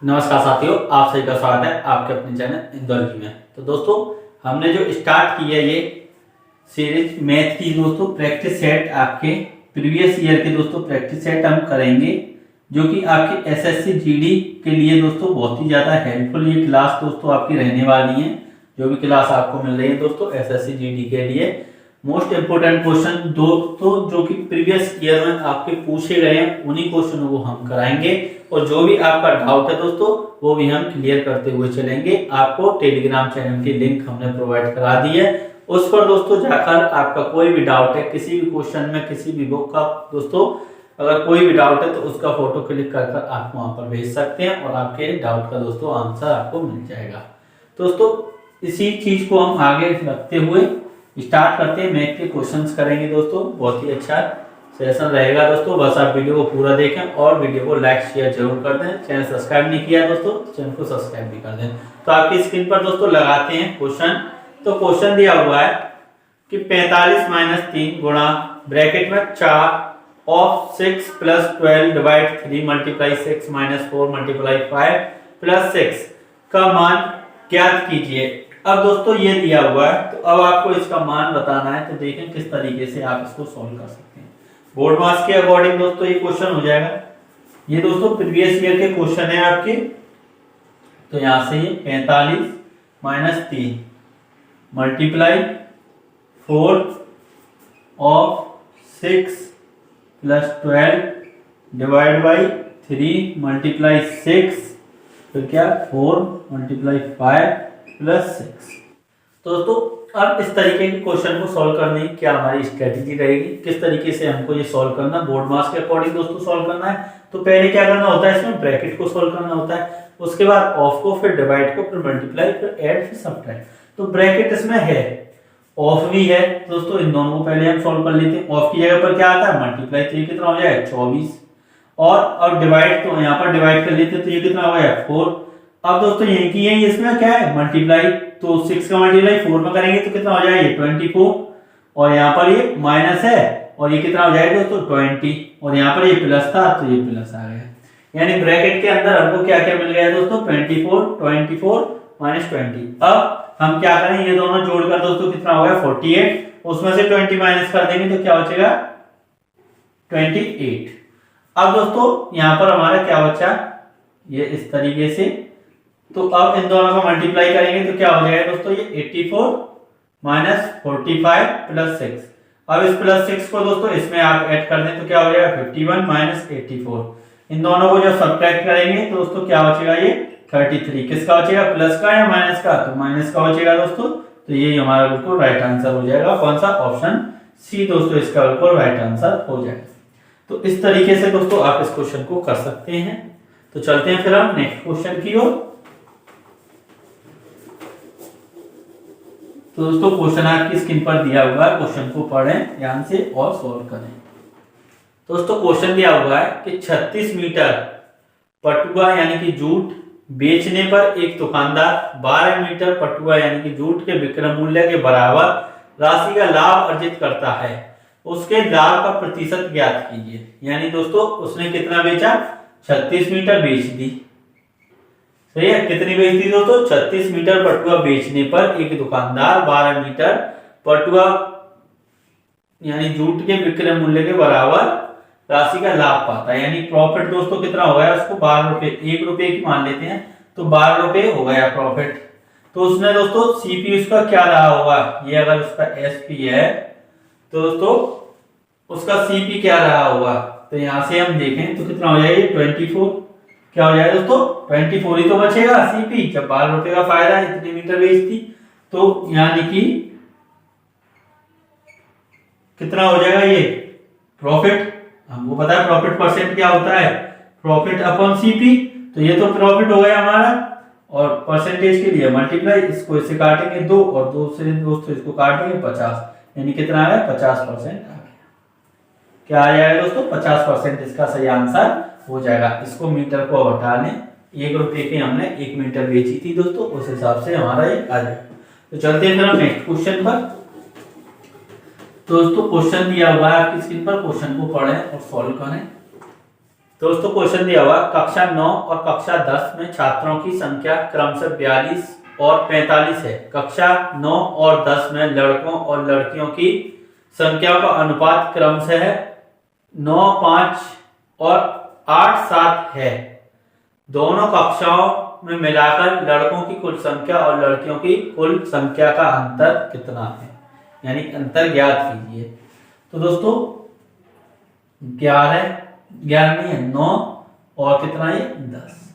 नमस्कार साथियों, आप सभी का स्वागत है आपके अपने चैनल इंदौर में। तो दोस्तों, हमने जो स्टार्ट की है ये सीरीज मैथ की दोस्तों प्रैक्टिस सेट, आपके प्रीवियस ईयर के दोस्तों प्रैक्टिस सेट हम करेंगे, जो कि आपके एसएससी जीडी के लिए दोस्तों बहुत ही ज़्यादा हेल्पफुल ये क्लास दोस्तों आपकी रहने वाली है। जो भी क्लास आपको मिल रही है दोस्तों एसएससी जीडी के लिए मोस्ट इंपोर्टेंट क्वेश्चन दोस्तों जो कि प्रीवियस ईयर में आपके पूछे गए हैं उन्हीं क्वेश्चनों को हम कराएंगे, और जो भी आपका डाउट है दोस्तों वो भी हम क्लियर करते हुए चलेंगे। आपको टेलीग्राम चैनल की लिंक हमने प्रोवाइड करा दी है, उस पर दोस्तों जाकर आपका कोई भी डाउट है किसी भी क्वेश्चन में, किसी भी बुक का दोस्तों अगर कोई भी डाउट है तो उसका फोटो क्लिक कर आप वहां पर भेज सकते हैं और आपके डाउट का दोस्तों आंसर आपको मिल जाएगा। दोस्तों इसी चीज को हम आगे रखते हुए स्टार्ट करते हैं, मैथ के क्वेश्चंस करेंगे दोस्तों। बहुत ही अच्छा सेशन रहेगा दोस्तों, बस आप वीडियो को पूरा देखें और वीडियो को लाइक शेयर जरूर कर दें। चैनल सब्सक्राइब नहीं किया दोस्तों, चैनल को सब्सक्राइब भी कर दें। तो आपकी स्क्रीन पर दोस्तों लगाते हैं क्वेश्चन। तो क्वेश्चन दिया हुआ है कि 45 - 3 गुणा ब्रैकेट में 4 ऑफ 6 + 12 डिवाइड 3 × 6 - 4 × 5 + 6 का मान ज्ञात कीजिए। अब दोस्तों ये दिया हुआ है, तो अब आपको इसका मान बताना है। तो देखें किस तरीके से आप इसको सॉल्व कर सकते हैं। बोर्ड मार्क्स के अकॉर्डिंग दोस्तों ये क्वेश्चन हो जाएगा। ये दोस्तों प्रीवियस ईयर के क्वेश्चन है आपके। तो यहां से ये 45 - 3 × 4 ऑफ 6 + 12 डिवाइड बाई 3 × 6 फिर क्या 4 × 5 + 6। दोस्तों अब इस तरीके के क्वेश्चन को सॉल्व करने की क्या हमारी स्ट्रेटेजी रहेगी, किस तरीके से हमको ये सॉल्व करना, बोर्ड मार्क्स के अकॉर्डिंग दोस्तों सॉल्व करना है। तो पहले क्या करना होता है, इसमें ब्रैकेट को सॉल्व करना होता है, उसके बाद ऑफ को, फिर डिवाइड को, फिर मल्टीप्लाई, फिर ऐड, फिर सबट्रैक्ट। तो ब्रैकेट इसमें है, ऑफ भी है दोस्तों, इन दोनों को पहले हम सॉल्व कर लेते हैं। ऑफ की जगह पर क्या आता है मल्टीप्लाई, तो ये कितना हो जाएगा 24, और डिवाइड तो यहाँ पर डिवाइड कर लेते हैं तो ये कितना हो गया 4। अब दोस्तों यही की है, इसमें क्या है मल्टीप्लाई, तो 6 का मल्टीप्लाई 4 में करेंगे तो कितना हो जाएगा 24, और यहाँ पर ये माइनस है और ये कितना हो जाएगा दोस्तों 20, और यहाँ पर ये प्लस था तो ये प्लस आ गया। यानी ब्रैकेट के अंदर हमको क्या क्या मिल गया दोस्तों 24 - 20। अब हम क्या करें, ये दोनों जोड़कर दोस्तों कितना हो गया 48, उसमें से 20 माइनस कर देंगे तो क्या बचेगा 28। अब दोस्तों यहाँ पर हमारा क्या बचा, ये इस तरीके से। तो अब इन दोनों का मल्टीप्लाई करेंगे तो क्या हो जाएगा दोस्तों ये 84 - 45 + 6। अब इस +6 को दोस्तों इसमें आप ऐड कर दें तो क्या हो जाएगा 51 - 84। इन दोनों को जब सब्ट्रैक्ट करेंगे तो दोस्तों क्या बचेगा ये 33। किसका बचेगा, प्लस का या माइनस का, तो माइनस का बचेगा दोस्तों। तो ये हमारा बिल्कुल राइट आंसर हो जाएगा। कौन सा, ऑप्शन सी दोस्तों इसका बिल्कुल राइट आंसर हो जाएगा। तो इस तरीके से दोस्तों आप इस क्वेश्चन को कर सकते हैं। तो चलते हैं फिर हम नेक्स्ट क्वेश्चन की ओर। तो दोस्तों क्वेश्चन आपकी स्क्रीन पर दिया हुआ है, क्वेश्चन को पढ़ें ध्यान से और सॉल्व करें। दोस्तों क्वेश्चन दिया हुआ है कि 36 मीटर पटुआ यानी कि जूट बेचने पर एक दुकानदार 12 मीटर पटुआ यानी कि जूट के विक्रय मूल्य के बराबर राशि का लाभ अर्जित करता है, उसके लाभ का प्रतिशत ज्ञात कीजिए। यानी दोस्तों उसने कितना बेचा, 36 मीटर बेच दी, सही है। कितनी बेच दी दोस्तों 36 मीटर पटुआ बेचने पर एक दुकानदार 12 मीटर पटुआ यानी जूट के विक्रय मूल्य के बराबर राशि का लाभ पाता है। यानी प्रॉफिट दोस्तों कितना हो गया उसको 12 रुपए, 1 रुपए की मान लेते हैं तो 12 रुपए हो गया प्रॉफिट। तो उसने दोस्तों सीपी उसका क्या रहा होगा, ये अगर उसका एसपी है तो दोस्तों उसका सीपी क्या रहा होगा। तो यहां से हम देखें तो कितना हो जाएगा 24, क्या हो जाएगा दोस्तों 24 ही तो बचेगा सीपी, जब 12 रुपए का फायदा है, इतने मीटर बेचती। तो यानी कि कितना हो जाएगा ये प्रॉफिट, हमको पता है प्रॉफिट परसेंट क्या होता है, प्रॉफिट अपॉन सीपी। तो ये तो प्रॉफिट हो गया हमारा, और परसेंटेज के लिए मल्टीप्लाई, इसको इससे काटेंगे 2 और 2 से दोस्तों इसको काटेंगे 50, यानी कितना आ गया 50% आ गया। क्या आ जाएगा दोस्तों 50% इसका सही आंसर हो जाएगा। इसको मीटर को हटा लें, 1 रुपए की हमने 1 मीटर बेची थी दोस्तों, उस हिसाब से हमारा ये आ जाएगा। तो चलते हैं फिर नेक्स्ट क्वेश्चन पर। दोस्तों क्वेश्चन दिया हुआ है आपकी स्क्रीन पर, क्वेश्चन को पढ़ें और सॉल्व करें। दोस्तों क्वेश्चन दिया हुआ कक्षा 9 और कक्षा 10 में छात्रों की संख्या क्रमशः 42 और 45 है। कक्षा 9 और 10 में लड़कों और लड़कियों की संख्या का अनुपात क्रमशः 9, 5 और 8, 7 है। दोनों कक्षाओं में मिलाकर लड़कों की कुल संख्या और लड़कियों की कुल संख्या का अंतर कितना है, यानी अंतर ज्ञात कीजिए। तो दोस्तों 11 नहीं है 9 और कितना है 10।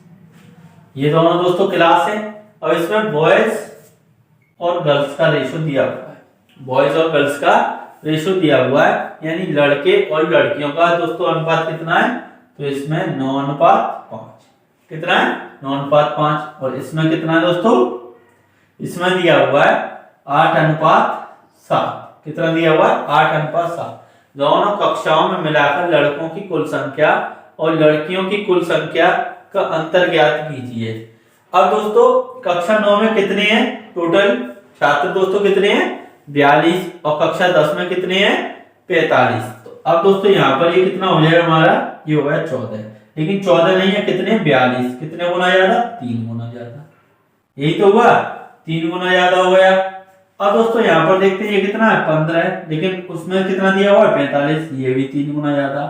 ये दोनों दोस्तों क्लास है। अब इसमें बॉयज और गर्ल्स का रेशो दिया हुआ है, बॉयज और गर्ल्स का रेशो दिया हुआ है, यानी लड़के और लड़कियों का दोस्तों अनुपात कितना है, तो इसमें 9:5 कितना है 9:5। और इसमें कितना है दोस्तों, इसमें दिया हुआ है 8:7। कितना दिया हुआ है 8:7। दोनों कक्षाओं में मिलाकर लड़कों की कुल संख्या और लड़कियों की कुल संख्या का अंतर ज्ञात कीजिए। अब दोस्तों कक्षा 9 में कितने हैं टोटल छात्र दोस्तों, कितने हैं 42 और कक्षा 10 में कितने हैं 45। तो अब दोस्तों यहाँ पर ये कितना हो जाएगा हमारा, ये हो गया 14, लेकिन 14 नहीं है, कितने 42, कितने गुना ज्यादा 3 गुना ज्यादा, यही तो हुआ 3 गुना ज्यादा हो गया। अब दोस्तों यहाँ पर देखते हैं ये कितना है 15 है, लेकिन उसमें कितना दिया हुआ है 45, ये भी 3 गुना ज्यादा।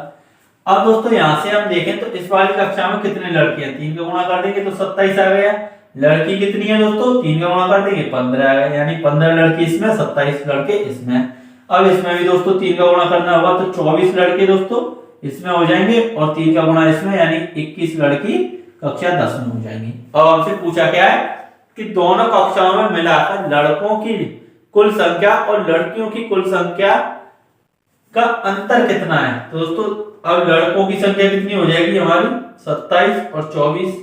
अब दोस्तों यहाँ से हम देखें तो इस वाली कक्षा में कितने लड़के हैं, 3 का गुणा कर देंगे तो 27 आ गया। लड़की कितनी है दोस्तों, 3 का गुणा कर देंगे 15 आ गया, यानी 15 लड़के इसमें 27 लड़के इसमें। अब इसमें भी दोस्तों 3 का गुणा करना होगा तो 24 लड़के दोस्तों इसमें हो जाएंगे और 3 का गुणा इसमें, यानी 21 लड़की कक्षा 10 में हो जाएंगी। अब हमसे पूछा क्या है कि दोनों कक्षाओं में मिलाकर लड़कों की कुल संख्या और लड़कियों की कुल संख्या का अंतर कितना है। तो दोस्तों अब लड़कों की संख्या कितनी हो जाएगी हमारी 27 और 24,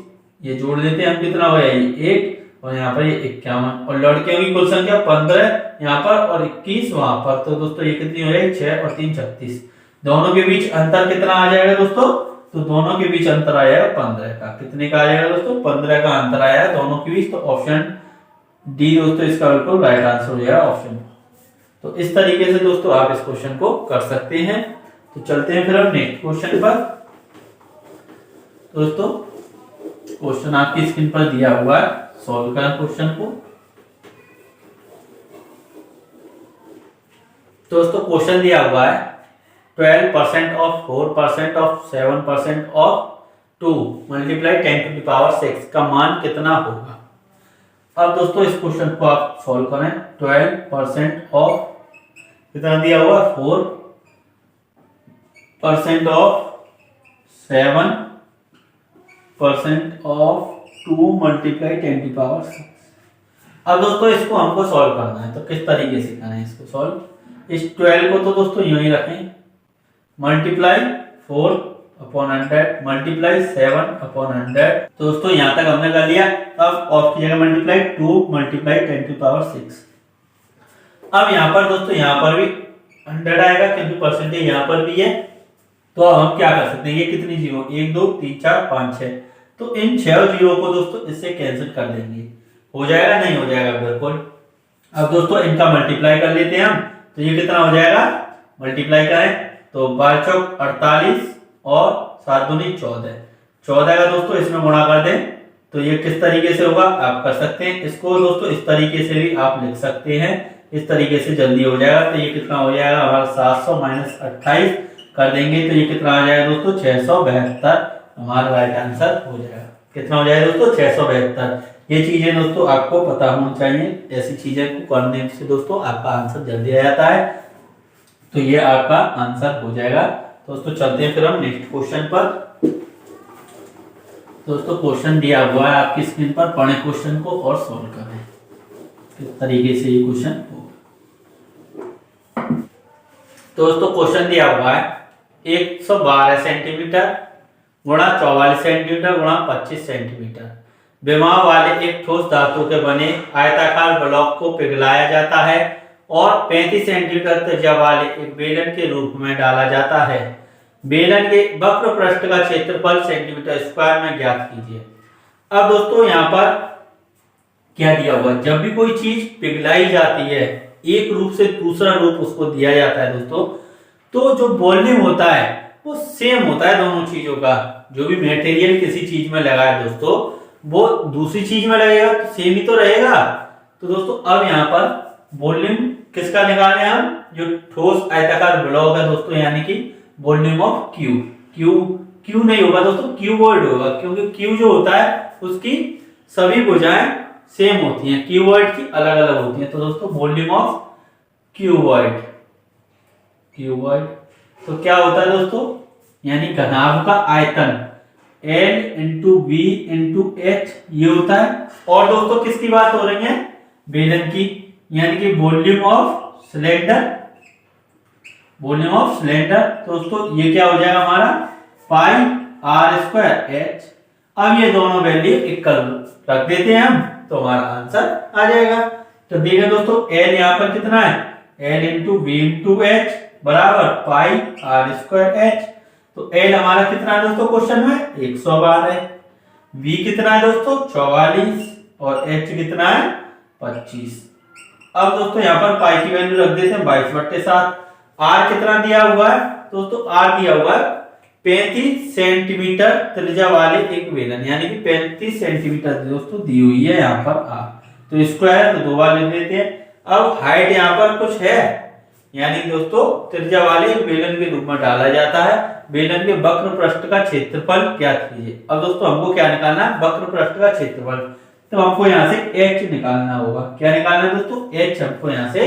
ये जोड़ देते हैं हम, कितना हो जाएगी 1 और यहाँ पर ये 51। और लड़कियों की कुल संख्या 15 यहाँ पर और 21 वहां पर, तो दोस्तों ये कितनी हो जाएगी 6 और 3 36। दोनों के बीच अंतर कितना आ जाएगा दोस्तों, तो दोनों के बीच अंतर आ जाएगा 15 का। कितने का आ जाएगा दोस्तों 15 का अंतर आया है दोनों के बीच। तो ऑप्शन डी दोस्तों इसका बिल्कुल राइट आंसर हो जाएगा ऑप्शन। तो इस तरीके से दोस्तों आप इस क्वेश्चन को कर सकते हैं। तो चलते हैं फिर हम नेक्स्ट क्वेश्चन पर। दोस्तों क्वेश्चन आपकी स्क्रीन पर दिया हुआ है, सॉल्व करें क्वेश्चन को। दोस्तों क्वेश्चन दिया हुआ है 12% ऑफ 4% ऑफ 7% ऑफ 2 मल्टीप्लाई 10⁶ का मान कितना होगा। अब दोस्तों इस क्वेश्चन को आप सॉल्व करें। 12% ऑफ कितना दिया हुआ 4% ऑफ 7% ऑफ 2 मल्टीप्लाई 10⁶। अब दोस्तों इसको हमको सॉल्व करना है, तो किस तरीके से करना है इसको सॉल्व। इस 12 को तो दोस्तों यूं ही रखें, मल्टीप्लाई 4/100 मल्टीप्लाई 7/100। दोस्तों यहां तक हमने कर लिया। अब ऑफ की जगह मल्टीप्लाई 2 मल्टीप्लाई 10⁶। अब यहां पर दोस्तों यहां पर भी 100 आएगा क्योंकि परसेंटेज यहां पर भी है। तो अब हम क्या कर सकते हैं, ये कितनी जीरो 1 2 3 4 5 6, तो इन 6 जीरो को दोस्तों इससे कैंसिल कर देंगे। हो जाएगा नहीं हो जाएगा बिल्कुल। अब दोस्तों इनका मल्टीप्लाई कर लेते हैं हम, तो ये कितना हो जाएगा, मल्टीप्लाई करें तो 12 चौक 48 और 7 दूनी 14 का दोस्तों इसमें गुणा कर दें तो ये किस तरीके से होगा आप कर सकते हैं। इसको दोस्तों इस तरीके से भी आप लिख सकते हैं, इस तरीके से जल्दी हो जाएगा। तो ये कितना हो जाएगा हमारा 700 - 28 कर देंगे तो ये कितना आ जाएगा दोस्तों 672 हमारा राइट आंसर हो जाएगा। कितना हो जाएगा दोस्तों 672। ये चीजें दोस्तों आपको पता होनी चाहिए, ऐसी चीजें को करने से दोस्तों आपका आंसर जल्दी आ जाता है। तो ये आपका आंसर हो जाएगा। दोस्तों चलते हैं फिर हम नेक्स्ट क्वेश्चन पर। दोस्तों क्वेश्चन दिया हुआ है आपकी स्क्रीन पर, पढ़ें क्वेश्चन को और सॉल्व करें किस तरीके से ये क्वेश्चन होगा। दोस्तों क्वेश्चन दिया हुआ है 112 सेंटीमीटर गुणा 44 सेंटीमीटर गुणा 25 सेंटीमीटर विमाव वाले एक ठोस धातु के बने आयताकार ब्लॉक को पिघलाया जाता है और 35 सेंटीमीटर त्रिज्या वाले एक बेलन के रूप में डाला जाता है। बेलन के वक्र पृष्ठ का क्षेत्रफल सेंटीमीटर स्क्वायर में ज्ञात कीजिए। अब दोस्तों यहाँ पर क्या दिया हुआ, जब भी कोई चीज पिघलाई जाती है एक रूप से दूसरा रूप उसको दिया जाता है दोस्तों, तो जो वॉल्यूम होता है वो सेम होता है दोनों चीजों का। जो भी मटेरियल किसी चीज में लगा है दोस्तों, वो दूसरी चीज में लगेगा तो सेम ही तो रहेगा। तो दोस्तों अब यहाँ पर वॉल्यूम किसका निकाले हम, जो ठोस आयताकार ब्लॉक है दोस्तों, यानी कि वॉल्यूम ऑफ क्यू। क्यू नहीं होगा दोस्तों, क्यूबॉइड होगा, क्योंकि क्यू जो होता है उसकी सभी भुजाएं सेम होती हैं, क्यूबॉइड की अलग अलग होती हैं। तो दोस्तों वॉल्यूम ऑफ क्यूबॉइड, तो क्या होता है दोस्तों, यानी घनाभ का आयतन L into B into H ये होता है। और दोस्तों किसकी बात हो रही है, बेलन की, यानी कि वॉल्यूम ऑफ सिलेंडर, दोस्तों ये क्या हो जाएगा हमारा पाई आर स्क्वायर एच। अब ये दोनों वैल्यू इक्वल रख देते हैं हम, तो हमारा आंसर आ जाएगा। तो देखिए दोस्तों L यहाँ पर कितना है, L into B into H बराबर पाई आर स्क्वायर एच। तो L हमारा कितना है दोस्तों क्वेश्चन में 112 है, V कितना है दोस्तों 44 और H कितना है 25। अब दोस्तों यहाँ पर पाई की वैल्यू रख देते हैं 22/7। R कितना दिया हुआ है दोस्तों, R दिया हुआ है 35 सेंटीमीटर त्रिज्या वाले एक बेलन, यानी कि 35 सेंटीमीटर दोस्तों दी हुई है यहाँ पर R। तो स्क्वायर तो 2 बार लिख देते हैं। अब हाइट यहाँ पर कुछ है, यानी दोस्तों त्रिज्या वाले बेलन के रूप में डाला जाता है। बेलन के वक्र पृष्ठ का क्षेत्रफल ज्ञात कीजिए। अब दोस्तों हमको क्या निकालना है, वक्र पृष्ठ का क्षेत्रफल। तो हमको यहाँ से h निकालना होगा। क्या निकालना है दोस्तों, h हमको यहाँ से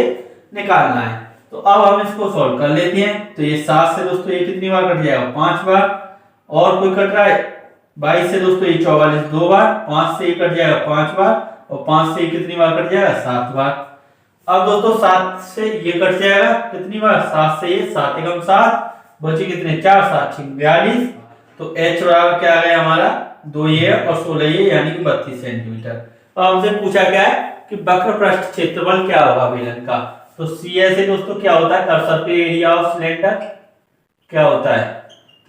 निकालना है। तो अब हम इसको सॉल्व कर लेते हैं। तो ये 7 से दोस्तों ये कितनी बार कट जाएगा, 5 बार। और कोई कट रहा है 22 से दोस्तों ये 44 2 बार, 5 से ये कट जाएगा 5 बार, और 5 से ये कितनी बार कट जाएगा 7 बार। अब दोस्तों 7 से ये कट जाएगा कितनी बार, 7 से ये 7 एकम 7 बचे कितने 4 7 42। तो h बराबर क्या आ गया हमारा 2 ये और 16 ये, यानी कि 32 सेंटीमीटर। अब हमसे पूछा क्या है कि वक्र पृष्ठ क्षेत्रफल क्या होगा बेलन का। तो सी से दोस्तों क्या होता है, कर्सर पे एरिया ऑफ सिलेंडर क्या होता है,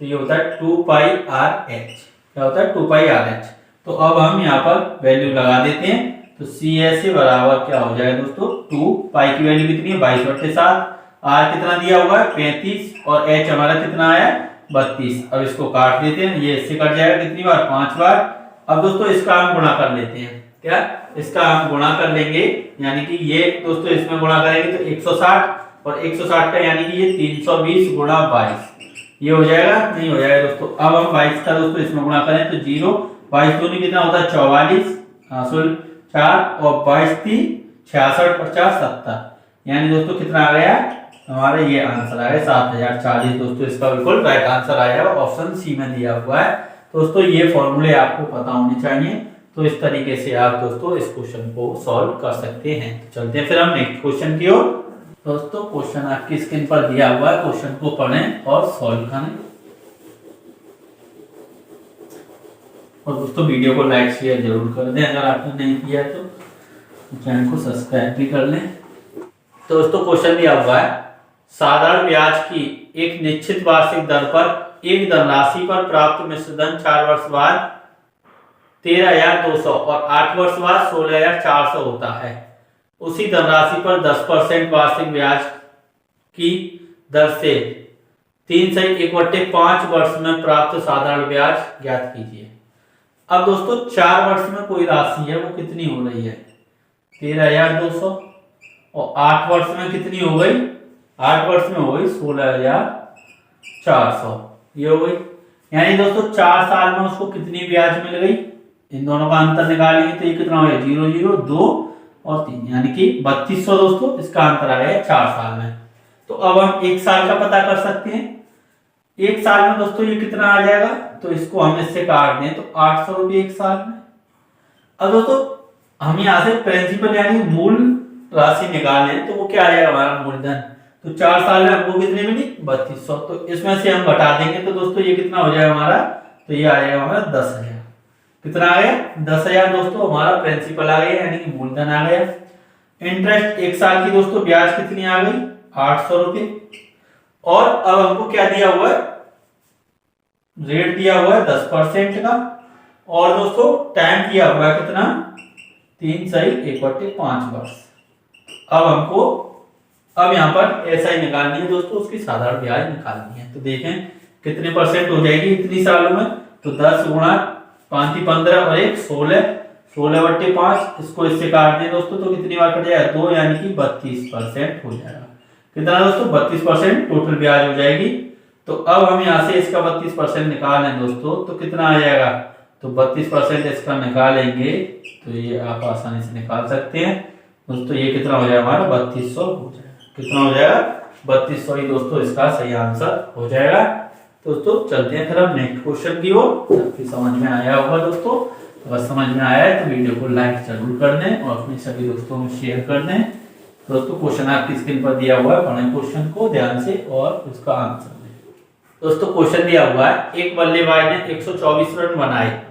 तो ये होता है 2 पाई आर एच। क्या होता है 2 पाई आर एच। तो अब हम यहाँ पर वैल्यू लगा देते हैं। तो सी से बराबर क्या हो जाएगा दोस्तों 2 पाई की वैल्यू कितनी है 22/7, आर कितना दिया हुआ है 35 और एच हमारा कितना आया 32। अब इसको काट देते हैं, ये इससे कट जाएगा कितनी बार 5 बार। अब दोस्तों इसका हम गुणा कर लेते हैं। क्या इसका हम गुणा कर लेंगे, यानी कि ये दोस्तों इसमें गुणा करेंगे तो 160 और 160 का यानी कि ये 320 गुणा 22 ये हो जाएगा, नहीं हो जाएगा दोस्तों। अब हम 22 का दोस्तों इसमें गुणा करें तो 0 22 दूनी कितना होता है 44, 4 और 22 3 66 50 70, यानी दोस्तों कितना आ गया हमारा, ये आंसर आया 7040। दोस्तों इसका बिल्कुल राइट आंसर आया, ऑप्शन सी में दिया हुआ है। दोस्तों ये फॉर्मूले आपको पता होने चाहिए। तो इस तरीके से आप दोस्तों इस क्वेश्चन को सॉल्व कर सकते हैं। चलते हैं फिर हम नेक्स्ट क्वेश्चन की ओर। दोस्तों क्वेश्चन आपकी स्क्रीन पर दिया हुआ है, क्वेश्चन को पढ़ें और सॉल्व करें। और दोस्तों वीडियो को लाइक शेयर जरूर कर दें, अगर आपने नहीं किया है तो चैनल को सब्सक्राइब भी कर लें। तो दोस्तों क्वेश्चन दिया हुआ है, साधारण ब्याज की एक निश्चित वार्षिक दर पर एक धनराशि पर प्राप्त मिश्र धन 4 वर्ष बाद 13,200 और 8 वर्ष बाद 16,400 होता है। उसी धनराशि पर 10% वार्षिक ब्याज की दर से 3/1/5 वर्ष में प्राप्त साधारण ब्याज ज्ञात कीजिए। अब दोस्तों 4 वर्ष में कोई राशि है वो कितनी हो रही है 13,200 और 8 वर्ष में कितनी हो गई, 8 वर्ष में हो गई 16,400 ये हो गई। यानी दोस्तों 4 साल में उसको कितनी ब्याज मिल गई, इन दोनों का अंतर निकालेंगे तो ये कितना हो गया 0 0 2 और 3, यानी कि 3200 दोस्तों इसका अंतर आ गया 4 साल में। तो अब हम 1 साल का पता कर सकते हैं। 1 साल में दोस्तों ये कितना आ जाएगा, तो इसको हम इससे काट दें तो 800 रुपये 1 साल में। अब दोस्तों हम यहाँ से प्रिंसिपल यानी मूल राशि निकालने तो वो क्या आ जाएगा हमारा मूलधन। तो 4 साल में हमको कितनी मिली 3200, तो इसमें से हम घटा देंगे तो दोस्तों ये कितना हो जाएगा हमारा, तो ये आ जाएगा हमारा 10,000। कितना आ गया 10,000 दोस्तों हमारा प्रिंसिपल आ गया, यानी कि मूलधन आ गया। इंटरेस्ट 1 साल की दोस्तों ब्याज कितनी आ गई 800 रुपये। और अब हमको क्या दिया हुआ है, रेट दिया हुआ है 10% का, और दोस्तों टाइम दिया हुआ है कितना 3/1/5 वर्ष। अब हमको अब यहाँ पर एसआई निकालनी है दोस्तों, उसकी साधारण ब्याज निकालनी है। तो देखें कितने परसेंट हो जाएगी इतनी सालों में, तो 10 गुणा 5 15 और 1 16, 16/5, इसको इससे काट दें दोस्तों तो कितनी बार कट जाएगा 2, यानी कि 32% हो जाएगा। कितना दोस्तों 32% टोटल ब्याज हो जाएगी। तो अब हम यहाँ से इसका 32% निकाल लें दोस्तों तो कितना आ जाएगा, तो 32% इसका निकालेंगे तो ये आप आसानी से निकाल सकते हैं दोस्तों। ये कितना हो जाएगा हमारा 3200 हो जाएगा। कितना हो जाएगा 3200 ही दोस्तों इसका सही आंसर हो जाएगा। दोस्तों चलते हैं फिर हम नेक्स्ट क्वेश्चन की ओर। आपकी समझ में आया होगा दोस्तों, अगर समझ में आया है तो वीडियो को लाइक जरूर कर दें और अपने सभी दोस्तों में शेयर कर दें। दोस्तों क्वेश्चन आपकी स्क्रीन पर दिया हुआ है, पढ़ें क्वेश्चन को ध्यान से और उसका आंसर दें। दोस्तों क्वेश्चन दिया हुआ है, एक बल्लेबाज ने 124 रन बनाए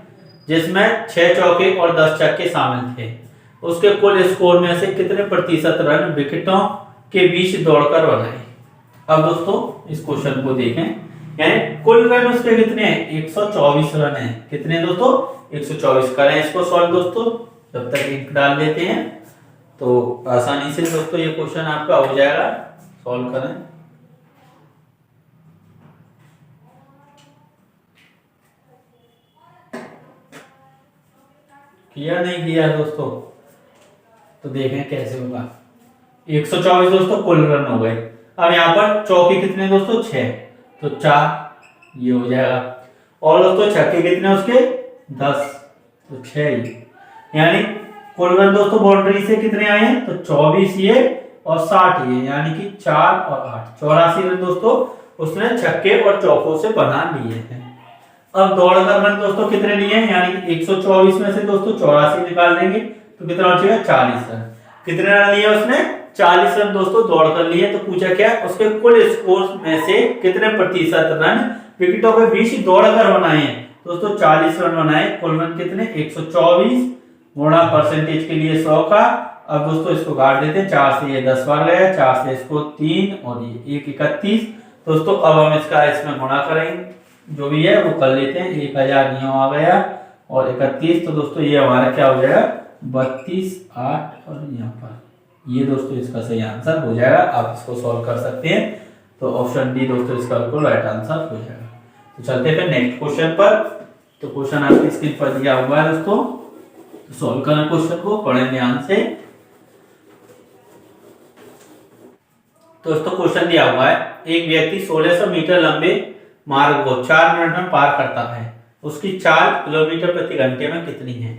जिसमें 6 चौके और 10 छक्के शामिल थे। उसके कुल स्कोर में से कितने प्रतिशत रन विकेटों के बीच दौड़कर बनाए। अब दोस्तों इस क्वेश्चन को देखें, यानी कुल रन उसके कितने हैं 124 रन है। कितने दोस्तों 124। करें इसको सॉल्व दोस्तों, जब तक इंक डाल लेते हैं तो आसानी से दोस्तों ये क्वेश्चन आपका हो जाएगा। सॉल्व करें। किया नहीं किया दोस्तों, तो देखें कैसे होगा। 124 दोस्तों कुल रन हो गए। अब यहाँ पर चौके कितने दोस्तों 6, तो 4 ये हो जाएगा। और दोस्तों छक्के कितने उसके 10, तो 6 ही। यानी कुल रन दोस्तों बाउंड्री से कितने आए हैं, तो 24 ये और 60 ये, यानी कि 4 और 8 84 रन दोस्तों उसने छक्के और चौकों से बना लिए हैं। अब दौड़ कर रन दोस्तों कितने लिए हैं, यानी कि 124 में से दोस्तों 84 निकाल देंगे तो कितना बचेगा 40 रन। कितने रन लिए उसने 40 रन दोस्तों दौड़ कर लिए। तो पूछा क्या उसके कुल स्कोर में से कितने प्रतिशत रन विकेटों के बीच दौड़ कर बनाए हैं। दोस्तों 40 रन बनाए, कुल रन कितने 124 गुणा परसेंटेज के लिए 100 का। अब दोस्तों इसको काट देते हैं, 4 से ये 10 बार गया, 4 से इसको 3 और ये 1 31 दोस्तों। अब हम इसका इसमें गुणा करेंगे, जो भी है वो कर लेते हैं। 1000 यहाँ आ गया और 31, तो दोस्तों ये हमारा क्या हो जाएगा 32 8 और यहाँ पर ये दोस्तों इसका सही आंसर हो जाएगा। आप इसको सॉल्व कर सकते हैं, तो ऑप्शन डी दोस्तों इसका बिल्कुल राइट आंसर हो जाएगा। तो चलते हैं फिर नेक्स्ट क्वेश्चन पर। तो क्वेश्चन आपकी स्क्रीन पर दिया हुआ है दोस्तों, तो सॉल्व करना क्वेश्चन को, पढ़ें ध्यान से। दोस्तों क्वेश्चन दिया हुआ है, एक व्यक्ति 1600 मीटर लंबे मार्ग को 4 मिनट में पार करता है, उसकी चाल किलोमीटर प्रति घंटे में कितनी है।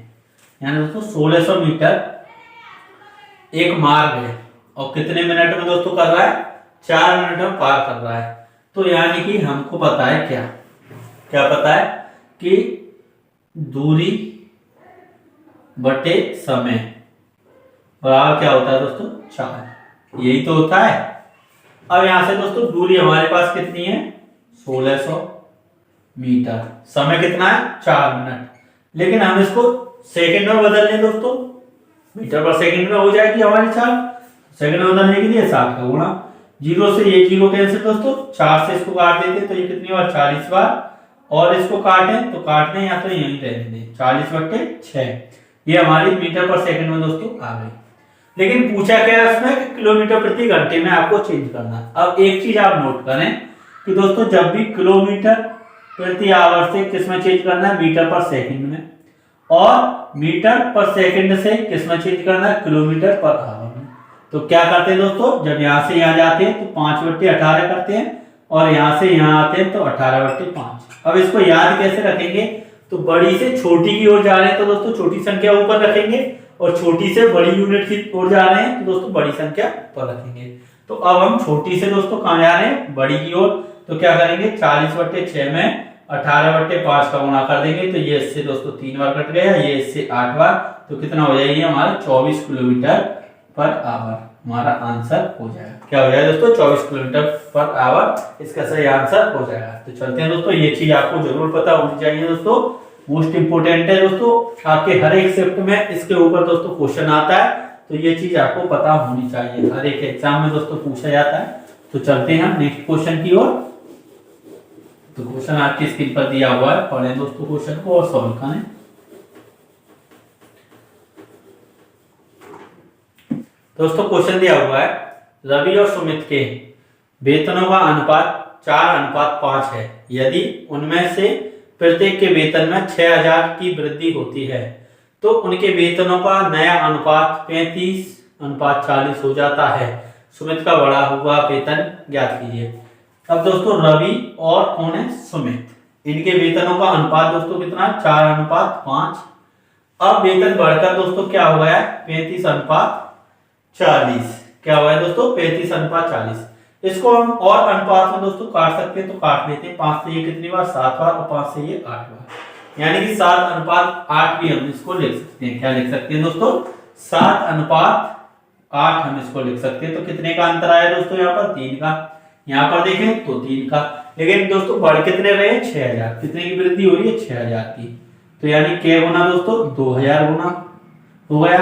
यानी दोस्तों 1600 मीटर एक मार्ग है और कितने मिनट में दोस्तों कर रहा है 4 मिनट में पार कर रहा है। तो यानी कि हमको पता है क्या क्या पता है कि दूरी बटे समय बराबर क्या होता है दोस्तों 4, यही तो होता है। अब यहां से दोस्तों दूरी हमारे पास कितनी है 1600 मीटर, समय कितना है 4 मिनट। लेकिन हम इसको सेकंड में बदल लें दोस्तों, मीटर पर सेकंड में हो जाएगी हमारी चाल। सेकंड में बदलने के लिए 7 का गुणा, 0 से ये 0 कैंसिल दोस्तों, 4 से इसको काट देते तो ये कितनी बार 40 बार, और इसको काटें तो काटने या तो यहीं रहने दें 40/6, ये हमारी मीटर पर सेकंड में दोस्तों आ गई। लेकिन पूछा क्या है उसमें कि किलोमीटर प्रति घंटे में आपको चेंज करना। अब एक चीज आप नोट करें कि दोस्तों जब भी किलोमीटर प्रति आवर से किसमें चेंज करना है मीटर पर सेकंड में, और मीटर पर सेकंड से किसमें चेंज करना है किलोमीटर पर आवर में। तो क्या करते हैं दोस्तों, जब यहां से यहां जाते हैं तो 5/18 करते हैं, और यहां से यहां आते हैं तो 18/5। अब इसको याद कैसे रखेंगे, तो बड़ी से छोटी की ओर जा रहे हैं तो दोस्तों छोटी संख्या ऊपर रखेंगे, और छोटी से बड़ी यूनिट की ओर जा रहे हैं तो दोस्तों बड़ी संख्या ऊपर रखेंगे। तो अब हम छोटी से दोस्तों कहां जा रहे हैं बड़ी की ओर, तो क्या करेंगे 40/6 में 18/5 का गुणा कर देंगे, तो ये इससे दोस्तों 3 बार कट गया, ये इससे 8 बार, तो कितना हो जाएगी हमारा 24 किलोमीटर पर आवर हमारा आंसर हो जाएगा। क्या हो जाएगा दोस्तों 24 किलोमीटर पर आवर इसका सही आंसर हो जाएगा। तो चलते हैं दोस्तों, ये चीज आपको जरूर पता होनी चाहिए दोस्तों, मोस्ट इंपोर्टेंट है दोस्तों। आपके हर एक शिफ्ट में इसके ऊपर दोस्तों क्वेश्चन आता है, तो ये चीज आपको पता होनी चाहिए, हर एक एग्जाम में दोस्तों पूछा जाता है। तो चलते हैं हम नेक्स्ट क्वेश्चन की ओर। तो क्वेश्चन आपकी स्क्रीन पर दिया हुआ है, पढ़ें दोस्तों क्वेश्चन को और सॉल्व करें। दोस्तों क्वेश्चन दिया हुआ है, रवि और सुमित के वेतनों का अनुपात 4:5 है, यदि उनमें से प्रत्येक के वेतन में 6,000 की वृद्धि होती है तो उनके वेतनों का नया अनुपात 35:40 हो जाता है। सुमित का बढ़ा हुआ वेतन ज्ञात कीजिए। अब दोस्तों रवि और कौन है, सुमित, इनके वेतनों का अनुपात दोस्तों कितना, 4:5। अब वेतन बढ़कर दोस्तों क्या हुआ है, 35:40। क्या हुआ है दोस्तों, 35:40। इसको हम और अनुपात में दोस्तों काट सकते हैं, तो काट लेते हैं। 5 से ये कितनी बार, 7 बार, और 5 से ये 8 बार, यानी कि 7:8 भी हम इसको लिख सकते हैं। क्या लिख सकते हैं दोस्तों, 7:8 हम इसको लिख सकते हैं। तो कितने का अंतर आया दोस्तों, यहाँ पर 3 का, यहाँ पर देखें तो 3 का। लेकिन दोस्तों बढ़ कितने रहे, 6,000। कितने की वृद्धि हो रही है, 6,000 की। तो यानी क्या गुना दोस्तों, 2,000 गुना हो गया।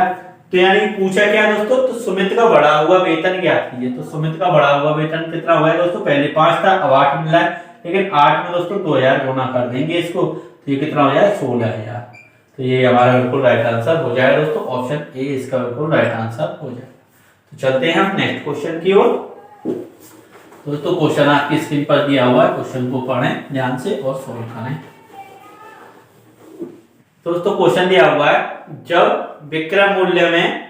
तो यानी पूछा क्या दोस्तों, तो सुमित का बढ़ा हुआ वेतन ज्ञात कीजिए। तो सुमित का बढ़ा हुआ वेतन कितना हुआ है दोस्तों, पहले 5 था, अब 8 मिला है, लेकिन 8 में दोस्तों 2,000 गुना कर देंगे इसको, तो ये कितना हो जाएगा, 16,000। तो ये हमारा बिल्कुल राइट आंसर हो जाएगा दोस्तों, ऑप्शन ए इसका बिल्कुल राइट आंसर हो जाएगा। तो चलते हैं हम नेक्स्ट क्वेश्चन की ओर। दोस्तों क्वेश्चन आपकी स्क्रीन पर दिया हुआ है, क्वेश्चन को पढ़ें ध्यान से और सॉल्व करें। दोस्तों क्वेश्चन दिया हुआ है, जब विक्रय मूल्य में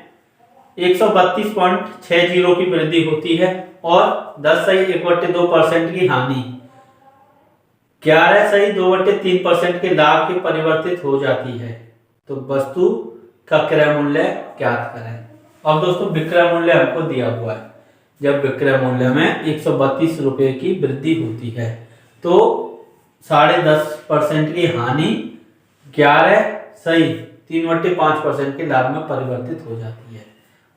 132.60 की वृद्धि होती है और 10.1/2% की हानि 11.2/3% के लाभ के परिवर्तित हो जाती है, तो वस्तु का क्रय मूल्य ज्ञात करें। अब दोस्तों विक्रय मूल्य हमको दिया हुआ है, जब विक्रय मूल्य में 132 रुपए की वृद्धि होती है तो 10.5% की हानि 11.3/5% के लाभ में परिवर्तित हो जाती है।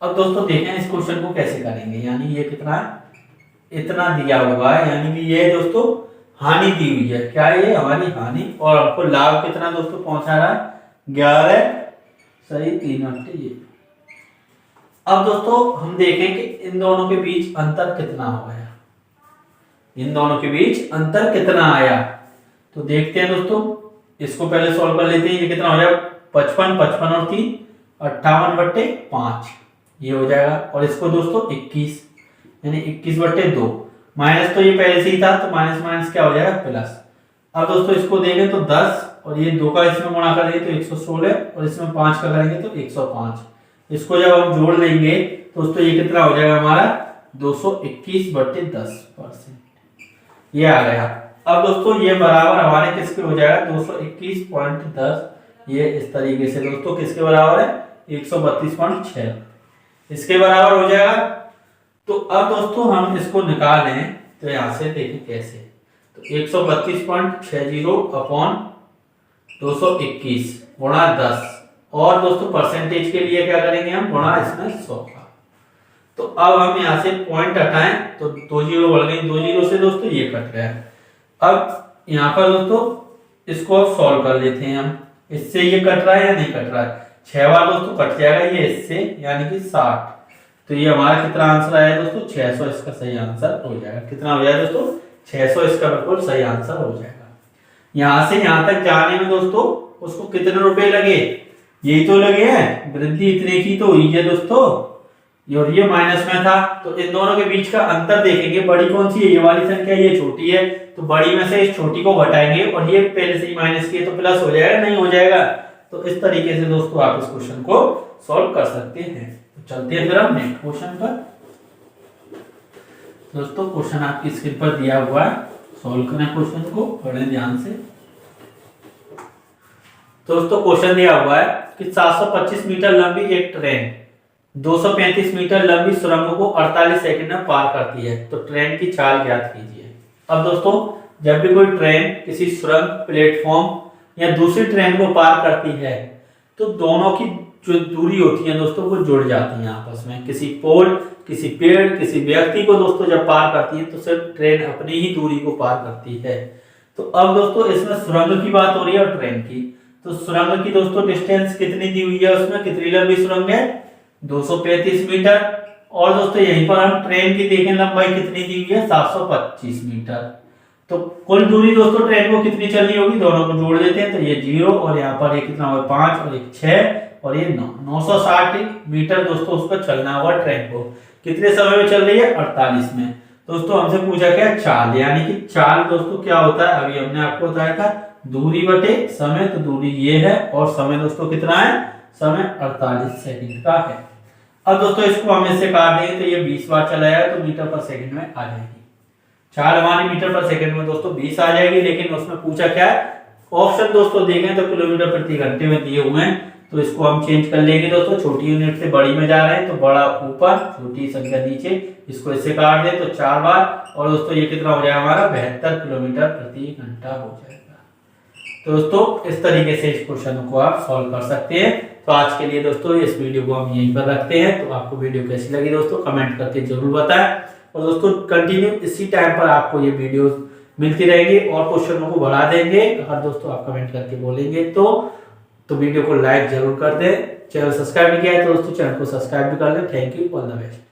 अब दोस्तों देखें इस क्वेश्चन को कैसे करेंगे, यानी ये कितना है, इतना दिया हुआ है, यानी कि ये दोस्तों हानि दी हुई है, क्या है ये हमारी हानि, और आपको लाभ कितना दोस्तों पहुंचा रहा है, 11.3 ये। अब दोस्तों हम देखें कि इन दोनों के बीच अंतर कितना हो गया, इन दोनों के बीच अंतर कितना आया, तो देखते हैं दोस्तों। इसको पहले सॉल्व कर लेते हैं। ये कितना हो जाएगा, 55 और 3 58/5 ये हो जाएगा, और इसको दोस्तों 21 यानी 21/2 माइनस, तो ये पहले से ही था तो माइनस माइनस क्या हो जाएगा, प्लस। अब दोस्तों इसको देखें तो 10 और ये 2 का इसमें गुणा कर देंगे तो 116 और इसमें 5 का करेंगे तो 105। इसको जब हम जोड़ लेंगे तो दोस्तों ये कितना हो जाएगा हमारा 221/10%, ये आ गया। अब दोस्तों ये बराबर हमारे किसके हो जाएगा, 221.10, ये इस तरीके से दोस्तों किसके बराबर है, 132.6 इसके बराबर हो जाएगा। तो अब दोस्तों हम इसको निकालें तो यहां से देखें कैसे, तो 132.60/221 गुणा 10, और दोस्तों परसेंटेज के लिए क्या करेंगे हम, गुणा इसमें 100 का। तो अब हम यहाँ से पॉइंट हटाएं तो 2 जीरो बढ़ गई, 2 जीरो से दोस्तों ये कट गया। अब यहाँ पर दोस्तों इसको अब सॉल्व कर लेते हैं हम, इससे ये कट रहा है या नहीं कट रहा है, 6 बार दोस्तों कट जाएगा ये इससे, यानी कि 60। तो ये हमारा कितना आंसर आया दोस्तों, 600 इसका सही आंसर हो जाएगा। कितना हो जाएगा दोस्तों, 600 इसका बिल्कुल सही आंसर हो जाएगा। यहाँ से यहाँ तक जाने में दोस्तों उसको कितने रुपए लगे, यही तो लगे हैं, वृद्धि इतने की तो हुई है दोस्तों, और ये माइनस में था। तो इन दोनों के बीच का अंतर देखेंगे, बड़ी कौन सी है, ये वाली संख्या, ये छोटी है, तो बड़ी में से इस छोटी को घटाएंगे, और ये पहले से ही माइनस की है तो प्लस हो जाएगा, नहीं हो जाएगा। तो इस तरीके से दोस्तों आप इस क्वेश्चन को सॉल्व कर सकते हैं। तो चलते हैं फिर हम नेक्स्ट क्वेश्चन पर। दोस्तों क्वेश्चन आपकी स्क्रीन पर दिया हुआ है, सॉल्व करें क्वेश्चन को, पढ़ें ध्यान से। दोस्तों क्वेश्चन दिया हुआ है कि 725 मीटर लंबी एक ट्रेन 235 मीटर लंबी सुरंग को 48 सेकंड में पार करती है, तो ट्रेन की चाल ज्ञात कीजिए। अब दोस्तों जब भी कोई ट्रेन किसी सुरंग, प्लेटफॉर्म या दूसरी ट्रेन को पार करती है तो दोनों की जो दूरी होती है दोस्तों वो जुड़ जाती है आपस में। किसी पोल, किसी पेड़, किसी व्यक्ति को दोस्तों जब पार करती है तो सिर्फ ट्रेन अपनी ही दूरी को पार करती है। तो अब दोस्तों इसमें सुरंग की बात हो रही है और ट्रेन की। तो सुरंग की दोस्तों डिस्टेंस कितनी दी हुई है, उसमें कितनी लंबी सुरंग है, 235 मीटर। और दोस्तों यहीं पर हम ट्रेन की देखें लंबाई कितनी दी हुई है, 725 मीटर। तो कुल दूरी दोस्तों ट्रेन को कितनी चलनी होगी, दोनों को जोड़ देते हैं तो ये 0 और यहाँ पर ये कितना होगा 5 और एक 6 और ये 960 मीटर दोस्तों उसको चलना होगा ट्रेन को। कितने समय में चल रही है, 48 में। दोस्तों हमसे पूछा क्या, चाल, यानी कि चाल दोस्तों क्या होता है, अभी हमने आपको बताया था दूरी बटे समय, तो दूरी ये है और समय दोस्तों कितना है, समय 48 सेकंड का है। अब दोस्तों इसको हम इससे काट देंगे तो ये 20 बार चला जाएगा तो मीटर पर सेकंड में आ जाएगी। चाल हमारी मीटर पर सेकंड में दोस्तों 20 आ जाएगी, लेकिन उसमें पूछा क्या है, ऑप्शन दोस्तों देखें तो किलोमीटर प्रति घंटे में दिए हुए हैं, तो इसको हम चेंज कर लेंगे दोस्तों, छोटी यूनिट से बड़ी में जा रहे हैं तो बड़ा ऊपर छोटी संख्या नीचे, इसको इससे काट दें तो 4 बार, और दोस्तों ये कितना हो जाएगा हमारा 72 किलोमीटर प्रति घंटा हो जाएगा। तो दोस्तों इस तरीके से इस क्वेश्चन को आप सॉल्व कर सकते हैं। तो आज के लिए दोस्तों इस वीडियो को हम यहीं पर रखते हैं। तो आपको वीडियो कैसी लगी दोस्तों कमेंट करके जरूर बताएं, और दोस्तों कंटिन्यू इसी टाइम पर आपको ये वीडियो मिलती रहेंगी और क्वेश्चनों को बढ़ा देंगे। हर दोस्तों आप कमेंट करके बोलेंगे तो वीडियो को लाइक जरूर कर दें। चैनल सब्सक्राइब नहीं किया है तो दोस्तों चैनल को सब्सक्राइब भी कर लें। Thank you, all the best.